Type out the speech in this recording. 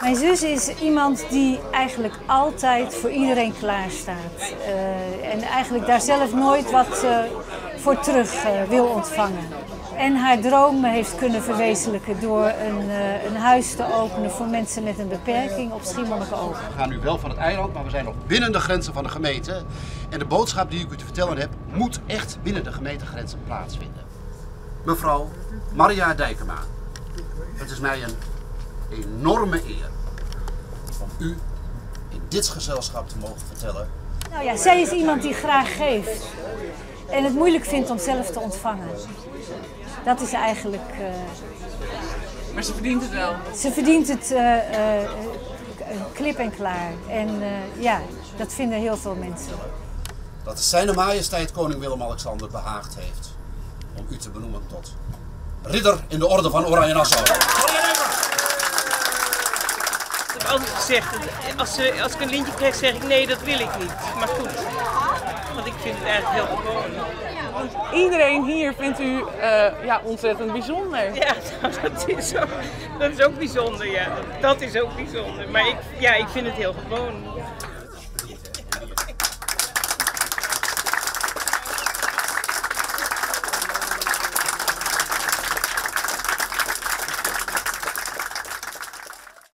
Mijn zus is iemand die eigenlijk altijd voor iedereen klaarstaat. En eigenlijk daar zelf nooit wat voor terug wil ontvangen. En haar droom heeft kunnen verwezenlijken door een huis te openen voor mensen met een beperking op Schiermonnikoog. We gaan nu wel van het eiland, maar we zijn nog binnen de grenzen van de gemeente. En de boodschap die ik u te vertellen heb, moet echt binnen de gemeentegrenzen plaatsvinden. Mevrouw Maria Dijkema, het is mij een enorme eer om u in dit gezelschap te mogen vertellen. Nou ja, zij is iemand die graag geeft en het moeilijk vindt om zelf te ontvangen. Dat is eigenlijk... Maar ze verdient het wel. Ze verdient het klip en klaar. En ja, dat vinden heel veel mensen. Dat Zijne Majesteit koning Willem-Alexander behaagd heeft om u te benoemen tot ridder in de orde van Oranje-Nassau. Ik heb altijd gezegd, als ik een lintje krijg, zeg ik nee, dat wil ik niet. Maar goed, want ik vind het eigenlijk heel gewoon. Want iedereen hier vindt u ontzettend bijzonder. Ja, dat is ook bijzonder, ja. Dat is ook bijzonder. Maar ik vind het heel gewoon.